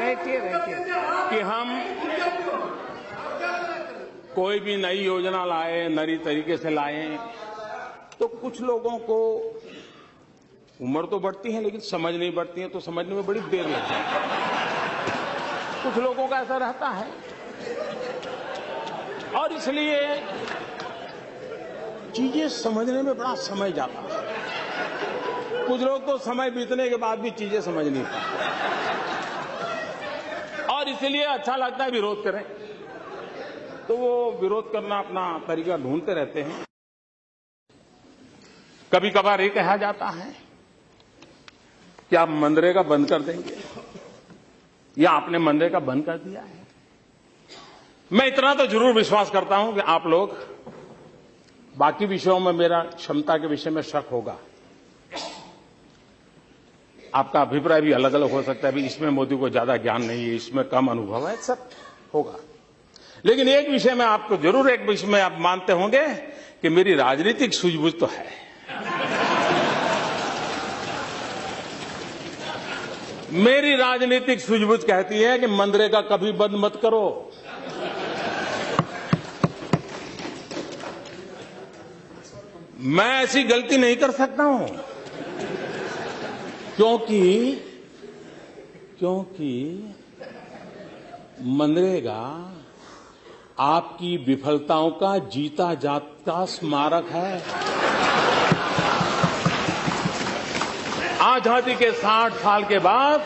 रहती कि हम कोई भी नई योजना लाए, नई तरीके से लाए, तो कुछ लोगों को उम्र तो बढ़ती है लेकिन समझ नहीं बढ़ती है, तो समझने में बड़ी देर लगती है। कुछ लोगों का ऐसा रहता है और इसलिए चीजें समझने में बड़ा समय जाता है। कुछ लोग तो समय बीतने के बाद भी चीजें समझ नहीं पाते और इसलिए अच्छा लगता है विरोध करें, तो वो विरोध करना अपना तरीका ढूंढते रहते हैं। कभी कभार ये कहा जाता है कि आप मनरेगा बंद कर देंगे या आपने मनरेगा बंद कर दिया है। मैं इतना तो जरूर विश्वास करता हूं कि आप लोग, बाकी विषयों में मेरा क्षमता के विषय में शक होगा, आपका अभिप्राय भी अलग अलग हो सकता है, भी इसमें मोदी को ज्यादा ज्ञान नहीं है, इसमें कम अनुभव है, सब होगा। लेकिन एक विषय में आपको जरूर, एक विषय में आप मानते होंगे कि मेरी राजनीतिक सूझबूझ तो है। मेरी राजनीतिक सूझबूझ कहती है कि मनरेगा कभी बंद मत करो। मैं ऐसी गलती नहीं कर सकता हूं क्योंकि मनरेगा आपकी विफलताओं का जीता जागता स्मारक है। आजादी के 60 साल के बाद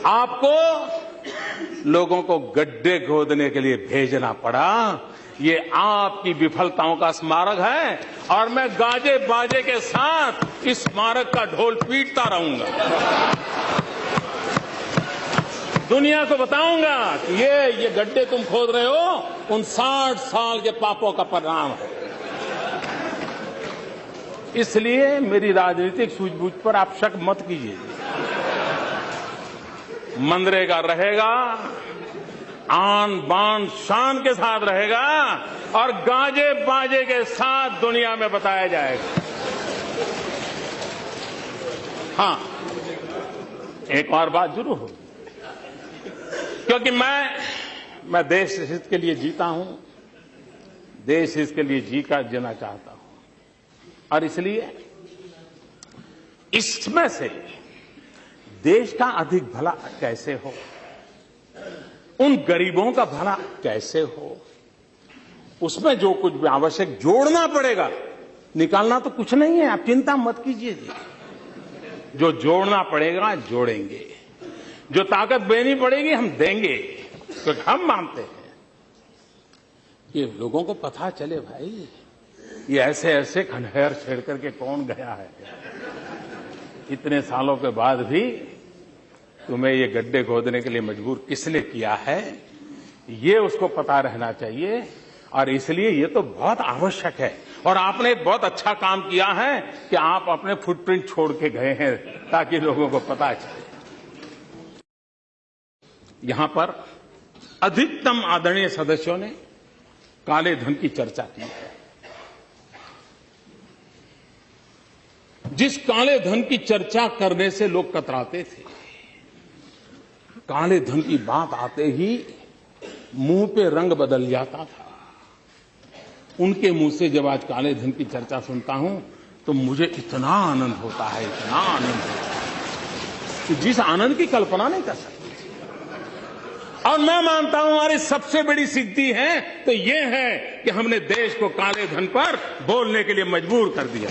आपको लोगों को गड्ढे खोदने के लिए भेजना पड़ा, ये आपकी विफलताओं का स्मारक है और मैं गाजे बाजे के साथ इस स्मारक का ढोल पीटता रहूंगा। दुनिया को बताऊंगा कि ये गड्ढे तुम खोद रहे हो, उन 60 साल के पापों का परिणाम है। इसलिए मेरी राजनीतिक सूझबूझ पर आप शक मत कीजिए। मनरेगा रहेगा, आन बान शान के साथ रहेगा और गाजे बाजे के साथ दुनिया में बताया जाएगा। हां, एक और बात जरूर होगी, क्योंकि मैं देश हित के लिए जीता हूं, देश हित के लिए जीना चाहता हूं और इसलिए इसमें से देश का अधिक भला कैसे हो, उन गरीबों का भला कैसे हो, उसमें जो कुछ भी आवश्यक जोड़ना पड़ेगा, निकालना तो कुछ नहीं है, आप चिंता मत कीजिए। जो जोड़ना पड़ेगा जोड़ेंगे, जो ताकत देनी पड़ेगी हम देंगे, क्योंकि हम मानते हैं कि लोगों को पता चले भाई ये ऐसे ऐसे खंडहर छेड़ करके कौन गया है, इतने सालों के बाद भी तुम्हें ये गड्ढे खोदने के लिए मजबूर किसने किया है, ये उसको पता रहना चाहिए। और इसलिए ये तो बहुत आवश्यक है और आपने एक बहुत अच्छा काम किया है कि आप अपने फुटप्रिंट छोड़ के गए हैं ताकि लोगों को पता चले। यहां पर अधिकतम आदरणीय सदस्यों ने काले धन की चर्चा की है। जिस काले धन की चर्चा करने से लोग कतराते थे, काले धन की बात आते ही मुंह पे रंग बदल जाता था, उनके मुंह से जब आज काले धन की चर्चा सुनता हूं तो मुझे इतना आनंद होता है, इतना आनंद होता है कि जिस आनंद की कल्पना नहीं कर सकते। और मैं मानता हूं हमारी सबसे बड़ी सिद्धि है तो ये है कि हमने देश को काले धन पर बोलने के लिए मजबूर कर दिया।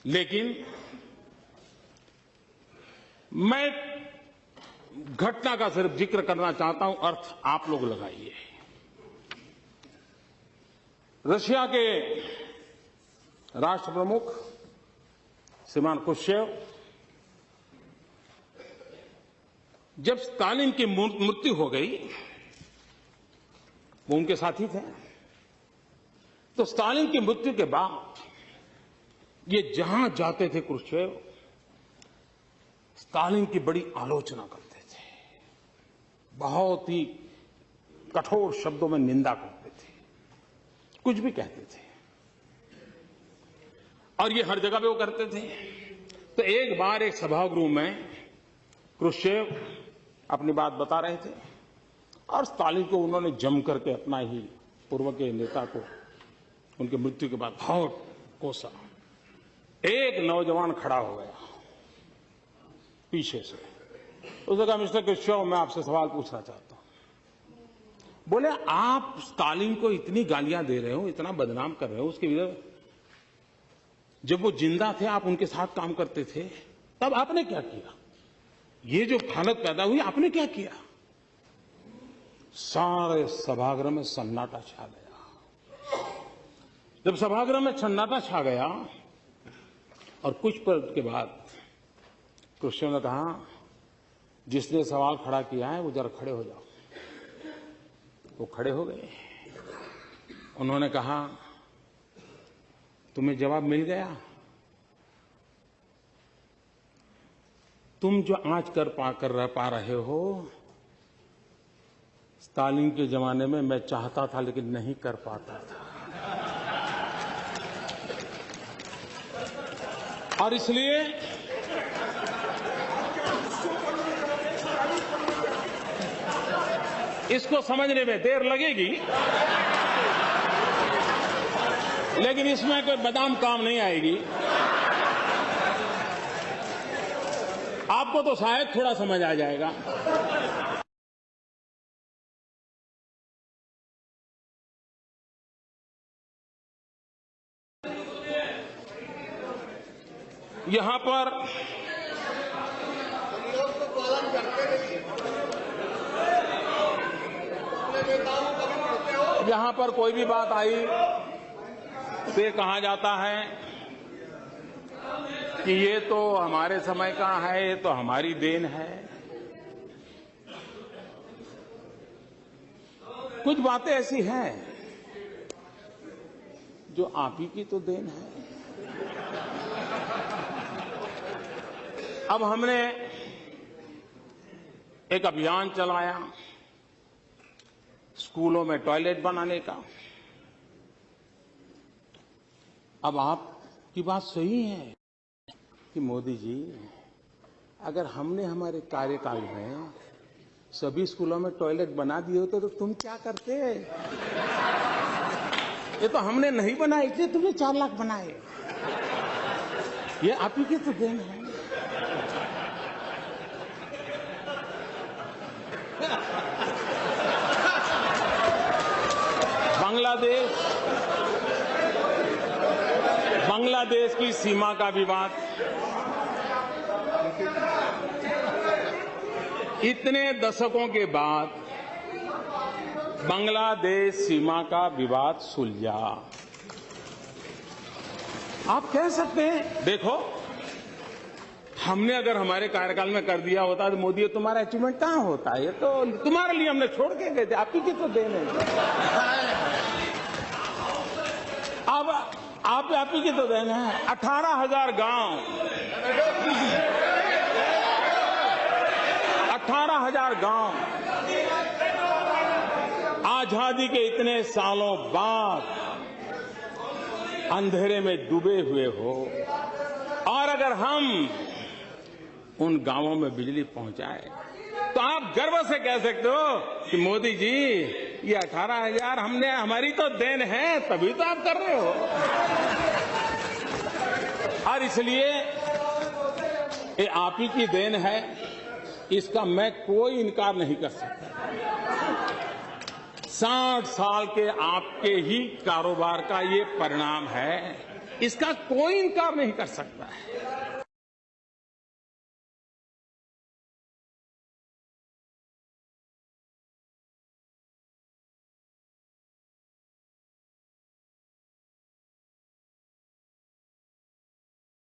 लेकिन मैं घटना का सिर्फ जिक्र करना चाहता हूं, अर्थ आप लोग लगाइए। रशिया के राष्ट्र प्रमुख श्रीमान खुश्चेव जब स्टालिन की मृत्यु हो गई, वो उनके साथी थे, तो स्टालिन की मृत्यु के बाद ये जहां जाते थे खुश्चेव स्टालिन की बड़ी आलोचना करते थे, बहुत ही कठोर शब्दों में निंदा करते थे कुछ भी कहते थे और ये हर जगह पे वो करते थे। तो एक बार एक सभागृह में क्रुश्चेव अपनी बात बता रहे थे और स्टालिन को उन्होंने जम करके अपना ही पूर्व के नेता को उनकी मृत्यु के बाद बहुत कोसा। एक नौजवान खड़ा हो गया पीछे से, उसने कहा मिस्टर क्रुश्चेव मैं आपसे सवाल पूछना चाहता हूं। बोले आप स्टालिन को इतनी गालियां दे रहे हो, इतना बदनाम कर रहे हो, उसके विरुद्ध जब वो जिंदा थे आप उनके साथ काम करते थे, तब आपने क्या किया? ये जो हालत पैदा हुई आपने क्या किया? सारे सभागृह में सन्नाटा छा गया। जब सभागृह में सन्नाटा छा गया और कुछ पल के बाद क्रुश्चेव ने कहा जिसने सवाल खड़ा किया है वो जरा खड़े हो जाओ। वो खड़े हो गए। उन्होंने कहा तुम्हें जवाब मिल गया? तुम जो आज कर पा रहे हो, स्टालिन के जमाने में मैं चाहता था लेकिन नहीं कर पाता था। और इसलिए इसको समझने में देर लगेगी, लेकिन इसमें कोई बादाम काम नहीं आएगी। आपको तो शायद थोड़ा समझ आ जाएगा। यहां पर कोई भी बात आई तो ये कहा जाता है कि ये तो हमारे समय का है, ये तो हमारी देन है। कुछ बातें ऐसी हैं जो आप ही की तो देन है। अब हमने एक अभियान चलाया स्कूलों में टॉयलेट बनाने का। अब आपकी बात सही है कि मोदी जी, अगर हमने हमारे कार्यकाल में सभी स्कूलों में टॉयलेट बना दिए होते तो तुम क्या करते? ये तो हमने नहीं बनाए, इसलिए तुमने 4 लाख बनाए। ये आप ही की तो देन है। बांग्लादेश की सीमा का विवाद, इतने दशकों के बाद बांग्लादेश सीमा का विवाद सुलझा। आप कह सकते हैं देखो हमने अगर हमारे कार्यकाल में कर दिया होता तो मोदी तुम्हारा अचीवमेंट कहां होता? ये तो तुम्हारे लिए हमने छोड़ के गए थे, आप ही की तो देन है। अब आप ही की तो देन है। 18,000 गांव, 18,000 गांव आजादी के इतने सालों बाद अंधेरे में डूबे हुए हो, और अगर हम उन गांवों में बिजली पहुंचाए तो आप गर्व से कह सकते हो कि मोदी जी ये 18,000 हमने, हमारी तो देन है, तभी तो आप कर रहे हो। और इसलिए ये आप ही की देन है, इसका मैं कोई इनकार नहीं कर सकता। 60 साल के आपके ही कारोबार का ये परिणाम है, इसका कोई इनकार नहीं कर सकता है।